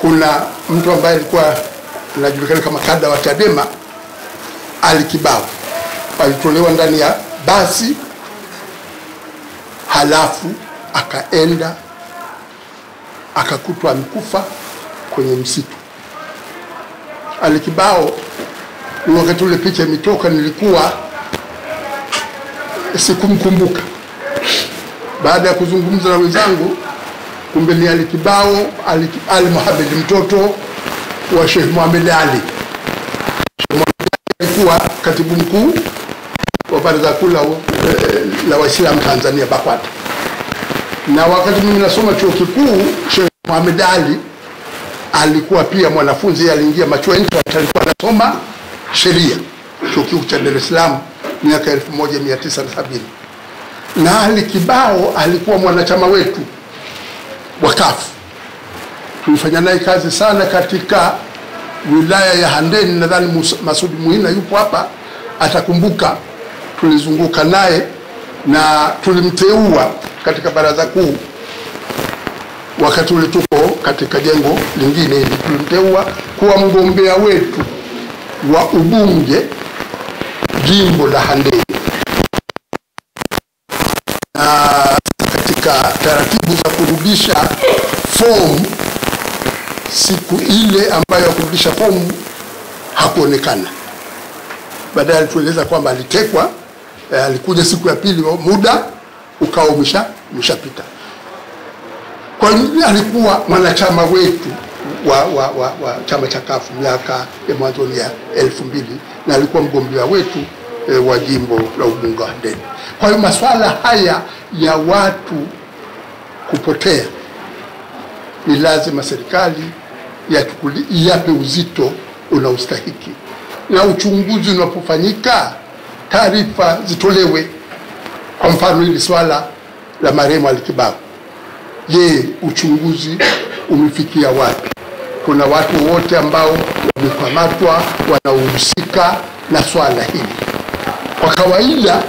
kuna mtu ambaye alikuwa anajulikana kama kada wa Chadema, Ali Kibao, alitolewa ndani ya basi, halafu akaenda akakutwa amekufa kwenye msitu. Ali Kibao, wakati ule picha imetoka, nilikuwa sikumkumbuka. Baada ya kuzungumza na wenzangu, kumbe ni Ali Kibao, Ali Mohamed, mtoto wa Sheikh Mohamed Ali. Alikuwa katibu mkuu wa Baraza Kuu la Waislamu Tanzania, BAKWATA. Na wakati mimi nasoma chuo kikuu, Sheikh Mohamed Ali alikuwa pia mwanafunzi, aliingia Machwenzi, alikuwa anasoma sheria chuo kikuu cha Dar es Salaam miaka 1970. Na Ali Kibao alikuwa mwanachama wetu wa CUF. Tulifanya naye kazi sana katika wilaya ya Handeni. Nadhani Masudi Muhina yupo hapa, atakumbuka. Tulizunguka naye na tulimteua katika baraza kuu. Wakati ule tuko katika jengo lingine hili, tulimteua kuwa mgombea wetu wa ubunge jimbo la Handeni. Katika taratibu za kurudisha fomu, siku ile ambayo ya kurudisha fomu hakuonekana. Baadaye alitueleza kwamba alitekwa, alikuja siku ya pili, muda ukawa umeshapita. Kwa hiyo alikuwa mwanachama wetu wa chama cha CUF miaka ya mwanzoni ya 2000, na alikuwa mgombea wetu wa jimbo la ubunge wa Handeni. Kwa hiyo masuala haya ya watu kupotea ni lazima serikali yape uzito unaostahiki, na uchunguzi unapofanyika taarifa zitolewe. Kwa mfano hili swala la marehemu Ali Kibao, je, uchunguzi umefikia wapi? Kuna watu wote ambao wamekamatwa wanaohusika na swala hili? Kwa kawaida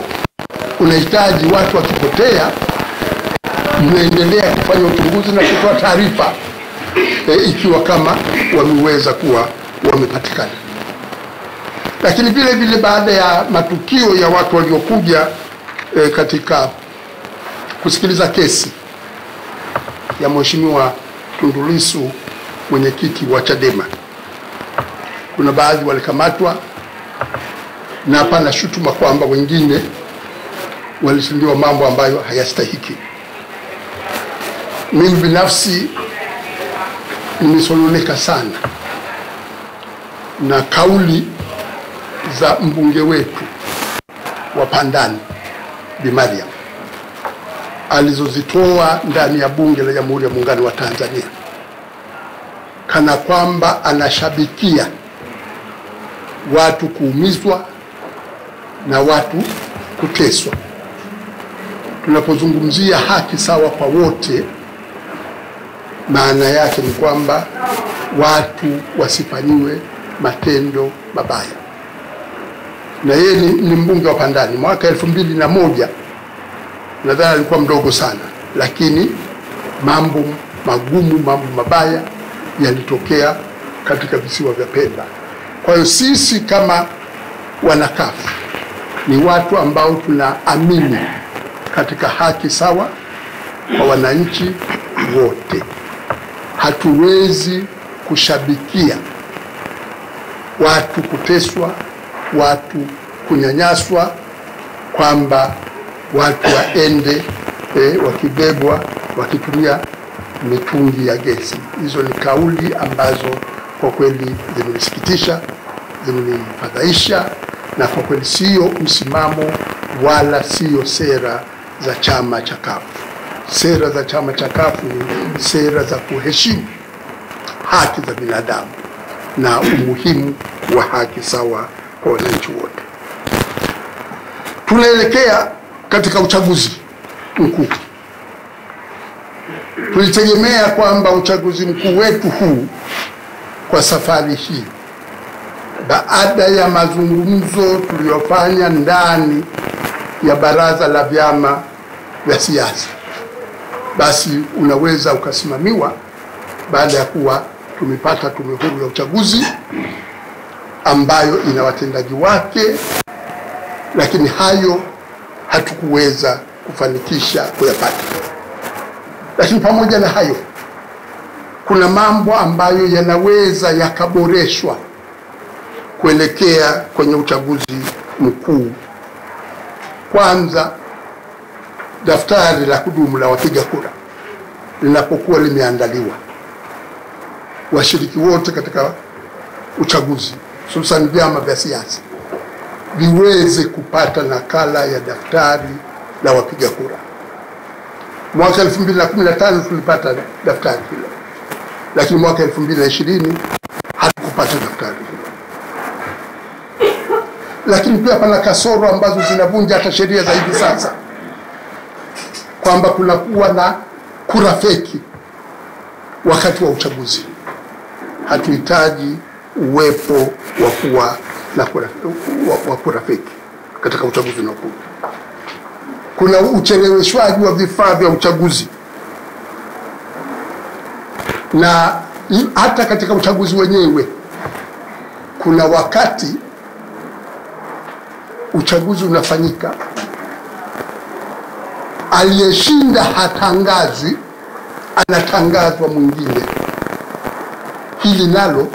unahitaji watu wakipotea mnaendelea kufanya uchunguzi na kutoa taarifa ikiwa kama wameweza kuwa wamepatikana. Lakini vile vile baada ya matukio ya watu waliokuja katika kusikiliza kesi ya Mheshimiwa Tundu Lissu, mwenyekiti wa Chadema, kuna baadhi walikamatwa, na hapana shutuma kwamba wengine walitendewa mambo ambayo hayastahiki. Mimi binafsi nimesononeka sana na kauli za mbunge wetu wa Pandani Bi Mariam alizozitoa ndani ya bunge la Jamhuri ya Muungano wa Tanzania, kana kwamba anashabikia watu kuumizwa na watu kuteswa. Tunapozungumzia haki sawa kwa wote, maana yake ni kwamba watu wasifanyiwe matendo mabaya. Na yeye ni mbunge wa Pandani. Mwaka 2001, nadhani alikuwa mdogo sana, lakini mambo magumu, mambo mabaya yalitokea katika visiwa vya Pemba. Kwa hiyo sisi kama wana-CUF ni watu ambao tunaamini katika haki sawa kwa wananchi wote. Hatuwezi kushabikia watu kuteswa, watu kunyanyaswa, kwamba watu waende wakibebwa wakitumia mitungi ya gesi. Hizo ni kauli ambazo kwa kweli zimenisikitisha, zimenifadhaisha, na kwa kweli sio msimamo wala sio sera za chama cha CUF. Sera za chama cha CUF ni sera za kuheshimu haki za binadamu na umuhimu wa haki sawa kwa wananchi wote. Tunaelekea katika uchaguzi mkuu. Tulitegemea kwamba uchaguzi mkuu wetu huu kwa safari hii, baada ya mazungumzo tuliyofanya ndani ya baraza la vyama vya siasa, basi unaweza ukasimamiwa baada ya kuwa tumepata tume huru ya uchaguzi ambayo ina watendaji wake, lakini hayo hatukuweza kufanikisha kuyapata. Lakini pamoja na hayo, kuna mambo ambayo yanaweza yakaboreshwa kuelekea kwenye uchaguzi mkuu. Kwanza, daftari la kudumu la wapiga kura linapokuwa limeandaliwa, washiriki wote katika uchaguzi, hususan vyama vya siasa, viweze kupata nakala ya daftari la wapiga kura. Mwaka 2015 tulipata daftari hilo, lakini mwaka 2020 hatukupata daftari hilo. Lakini pia pana kasoro ambazo zinavunja hata sheria za hivi sasa, kwamba kuna kuwa na kura feki wakati wa uchaguzi. Hatuhitaji uwepo wa kuwa na kura feki katika uchaguzi unaokuja. Kuna ucheleweshwaji wa vifaa vya uchaguzi, na hata katika uchaguzi wenyewe kuna wakati uchaguzi unafanyika, aliyeshinda hatangazwi, anatangazwa mwingine. Hili nalo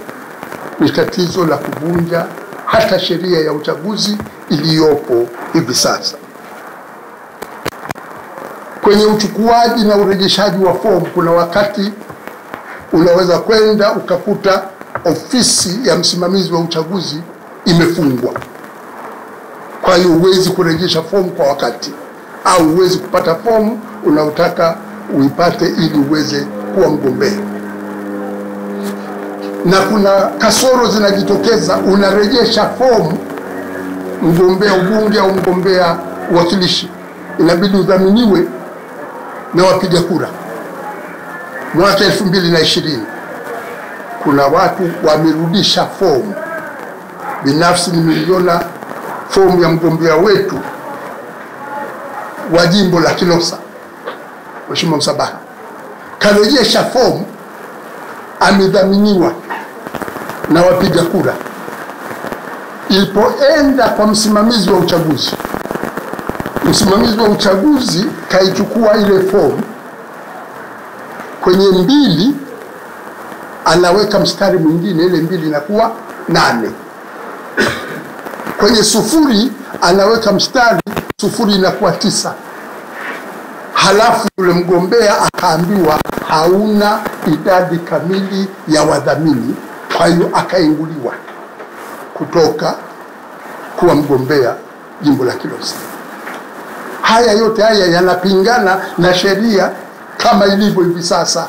ni tatizo la kuvunja hata sheria ya uchaguzi iliyopo hivi sasa. Kwenye uchukuaji na urejeshaji wa fomu, kuna wakati unaweza kwenda ukakuta ofisi ya msimamizi wa uchaguzi imefungwa. Kwa hiyo huwezi kurejesha fomu kwa wakati, au huwezi kupata fomu unaotaka uipate ili uweze kuwa mgombea. Na kuna kasoro zinajitokeza, unarejesha fomu mgombea ubunge au mgombea uwakilishi, inabidi udhaminiwe na wapiga kura. Mwaka 2020 kuna watu wamerudisha fomu. Binafsi nimeliona fomu ya mgombea wetu wa jimbo la Kilosa, Mheshimiwa Msabaha, karejesha fomu, amedhaminiwa na wapiga kura. Ilipoenda kwa msimamizi wa uchaguzi, msimamizi wa uchaguzi kaichukua ile fomu, kwenye 2 anaweka mstari mwingine, ile 2 inakuwa 8. Kwenye 0 anaweka mstari, 0 inakuwa 9. Halafu yule mgombea akaambiwa hauna idadi kamili ya wadhamini, kwa hiyo akainguliwa kutoka kuwa mgombea jimbo la Kilosa. Haya yote haya yanapingana na sheria kama ilivyo hivi sasa.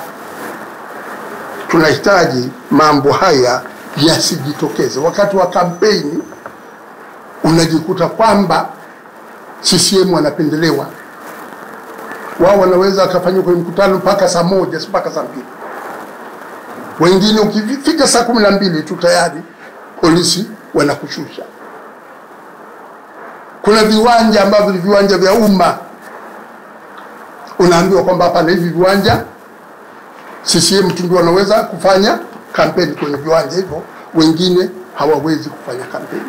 Tunahitaji mambo haya yasijitokeze. Wakati wa kampeni unajikuta kwamba CCM wanapendelewa. Wao wanaweza wakafanya kwenye mkutano mpaka saa 1 mpaka saa 2. Wengine ukifika saa 12 tu tayari polisi wanakushusha. Kuna viwanja ambavyo ni viwanja vya umma, unaambiwa kwamba hapa na hivi viwanja CCM tu ndio wanaweza kufanya kampeni kwenye viwanja hivyo, wengine hawawezi kufanya kampeni.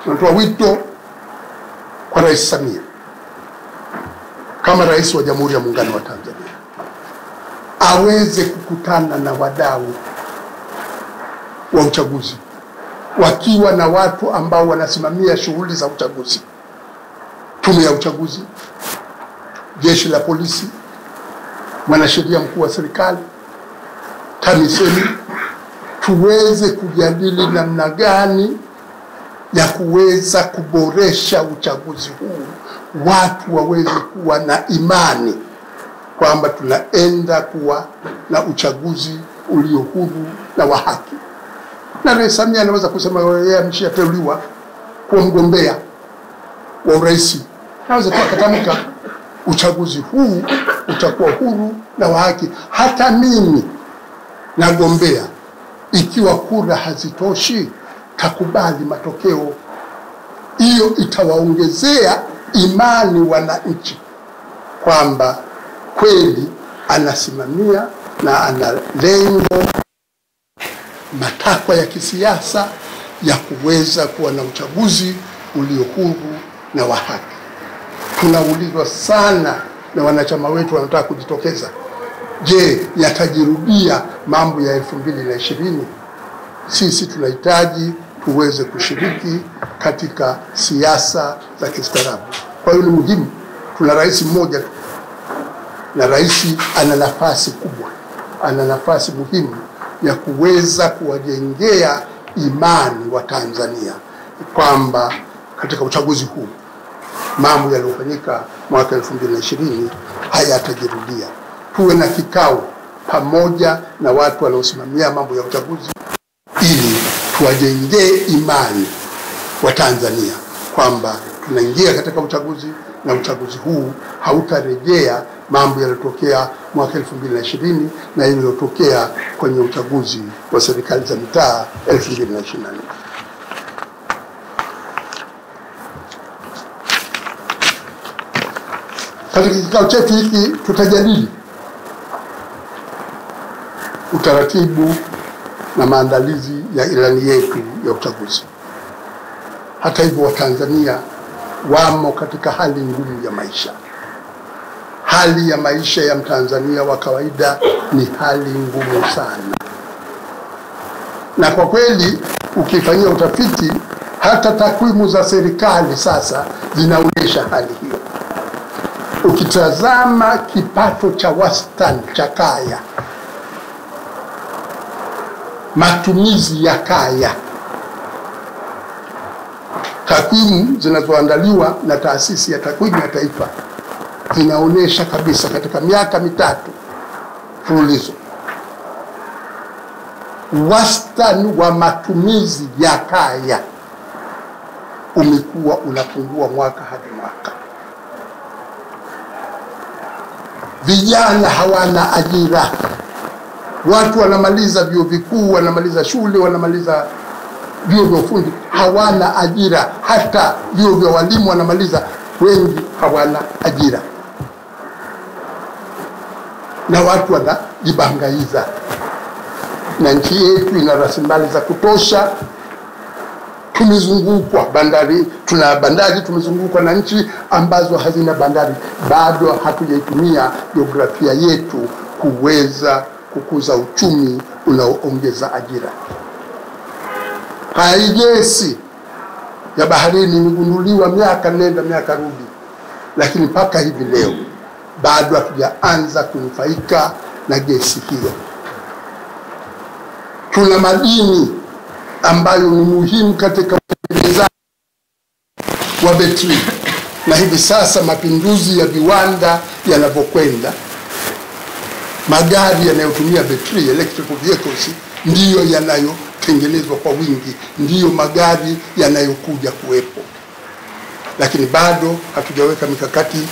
Tunatoa wito kwa Rais Samia kama rais wa Jamhuri ya Muungano wa Tanzania, aweze kukutana na wadau wa uchaguzi, wakiwa na watu ambao wanasimamia shughuli za uchaguzi, tume ya uchaguzi, jeshi la polisi, mwanasheria mkuu wa serikali, TAMISEMI, tuweze kujadili namna gani ya kuweza kuboresha uchaguzi huu, watu waweze kuwa na imani kwamba tunaenda kuwa na uchaguzi ulio huru na wa haki. Na Rais Samia anaweza kusema yeye ameshateuliwa kuwa mgombea wa urais, anaweza kutamka uchaguzi huu utakuwa huru na wa haki. Hata mimi nagombea, ikiwa kura hazitoshi takubali matokeo. Hiyo itawaongezea imani wananchi kwamba kweli anasimamia na ana lengo, matakwa ya kisiasa ya kuweza kuwa na uchaguzi ulio huru na wa haki. Tunaulizwa sana na wanachama wetu wanataka kujitokeza, je, yatajirudia mambo ya 2020? Sisi tunahitaji tuweze kushiriki katika siasa za kistaarabu. Kwa hiyo ni muhimu, tuna rais mmoja tu, na rais ana nafasi kubwa, ana nafasi muhimu ya kuweza kuwajengea imani wa Tanzania kwamba katika uchaguzi huu mambo yaliyofanyika mwaka 2020 hayatajirudia. Tuwe na kikao pamoja na watu wanaosimamia mambo ya uchaguzi ili tuwajengee imani wa Tanzania kwamba tunaingia katika uchaguzi na uchaguzi huu hautarejea mambo yaliyotokea mwaka 2020 na yaliyotokea kwenye uchaguzi wa serikali za mitaa 2024. Katika kikao chetu hiki tutajadili utaratibu na maandalizi ya ilani yetu ya uchaguzi. Hata hivyo, Watanzania wamo katika hali ngumu ya maisha. Hali ya maisha ya Mtanzania wa kawaida ni hali ngumu sana, na kwa kweli ukifanyia utafiti, hata takwimu za serikali sasa zinaonyesha hali hiyo. Ukitazama kipato cha wastani cha kaya, matumizi ya kaya, takwimu zinazoandaliwa na Taasisi ya Takwimu ya Taifa zinaonyesha kabisa katika miaka mitatu mfululizo wastani wa matumizi ya kaya umekuwa unapungua mwaka hadi mwaka. Vijana hawana ajira. Watu wanamaliza vyuo vikuu, wanamaliza shule, wanamaliza vyuo vya ufundi, hawana ajira. Hata vyuo vya walimu wanamaliza, wengi hawana ajira. Na watu wanajibangaiza. Na nchi yetu ina rasilimali za kutosha. Tumezungukwa bandari, tuna bandari, tumezungukwa na nchi ambazo hazina bandari. Bado hatujaitumia jiografia yetu kuweza kukuza uchumi unaoongeza ajira. Gesi ya baharini imegunduliwa miaka nenda miaka rudi, lakini mpaka hivi leo bado hatujaanza kunufaika na gesi hiyo. Tuna madini ambayo ni muhimu katika utengenezaji wa betri, na hivi sasa mapinduzi ya viwanda yanavyokwenda, magari yanayotumia betri, electric vehicles, ndiyo yanayotengenezwa kwa wingi, ndiyo magari yanayokuja kuwepo. Lakini bado hatujaweka mikakati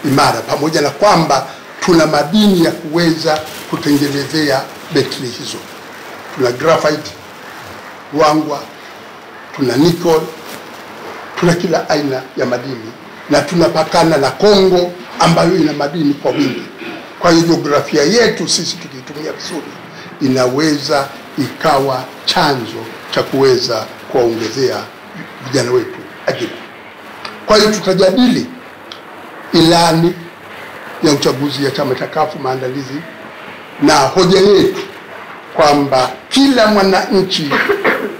imara, pamoja na kwamba tuna madini ya kuweza kutengenezea betri hizo. Tuna graphite, wangwa, tuna nickel, tuna kila aina ya madini, na tunapakana na Kongo ambayo ina madini kwa wingi. Kwa hiyo jiografia yetu sisi tukitumia vizuri inaweza ikawa chanzo cha kuweza kuongezea vijana wetu ajira. Kwa hiyo tutajadili ilani ya uchaguzi ya chama cha CUF, maandalizi, na hoja yetu kwamba kila mwananchi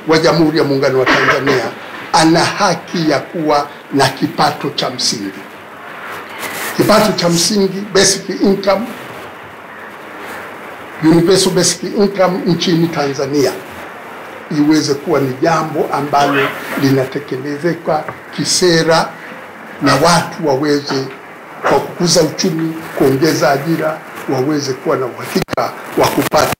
wa Jamhuri ya Muungano wa Tanzania ana haki ya kuwa na kipato cha msingi. Kipato cha msingi, basic income, universal basic income nchini Tanzania iweze kuwa ni jambo ambalo linatekelezeka kisera, na watu waweze kwa kukuza uchumi, kuongeza ajira, waweze kuwa na uhakika wa kupata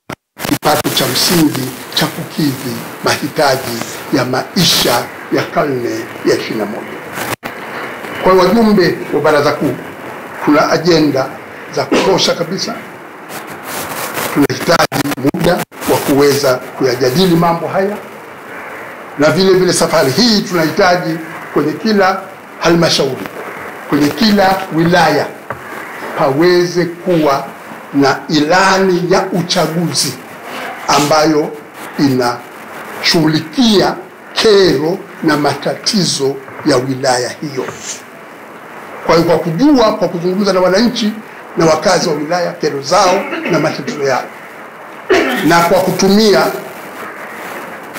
kipato cha msingi cha kukidhi mahitaji ya maisha ya karne ya 21. Kwa wajumbe wa Baraza Kuu, tuna ajenda za kutosha kabisa. Tunahitaji muda wa kuweza kuyajadili mambo haya, na vile vile safari hii tunahitaji kwenye kila halmashauri, kwenye kila wilaya paweze kuwa na ilani ya uchaguzi ambayo inashughulikia kero na matatizo ya wilaya hiyo. Kwa hiyo kwa kujua, kwa kuzungumza na wananchi na wakazi wa wilaya kero zao na matatizo yao, na kwa kutumia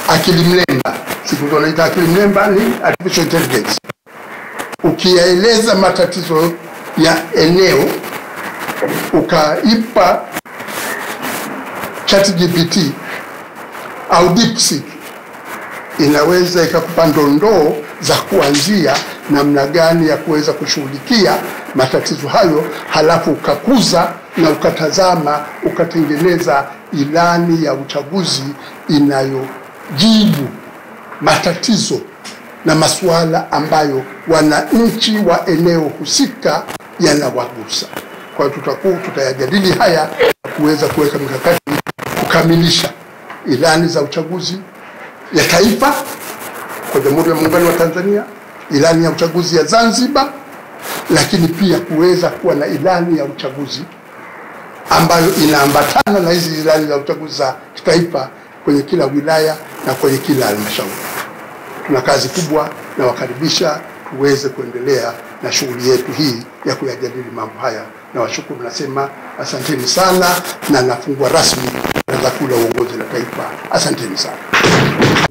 akili mnemba, siku zonaita akili mnemba ni artificial intelligence, ukiyaeleza matatizo ya eneo ukaipa ChatGPT au DeepSeek, inaweza ikakupa ndondoo za kuanzia namna gani ya kuweza kushughulikia matatizo hayo, halafu ukakuza na ukatazama ukatengeneza ilani ya uchaguzi inayojibu matatizo na masuala ambayo wananchi wa eneo husika yanawagusa. Kwa hiyo tutayajadili haya kuweza kuweka mikakati kukamilisha ilani za uchaguzi ya taifa kwa Jamhuri ya Muungano wa Tanzania, ilani ya uchaguzi ya Zanzibar, lakini pia kuweza kuwa na ilani ya uchaguzi ambayo inaambatana na hizi ilani za uchaguzi za kitaifa kwenye kila wilaya na kwenye kila halmashauri. Tuna kazi kubwa, na wakaribisha tuweze kuendelea na shughuli yetu hii ya kuyajadili mambo haya. Na washukuru, nasema asanteni sana, na nafungua rasmi Baraza Kuu la Uongozi la Taifa. Asanteni sana.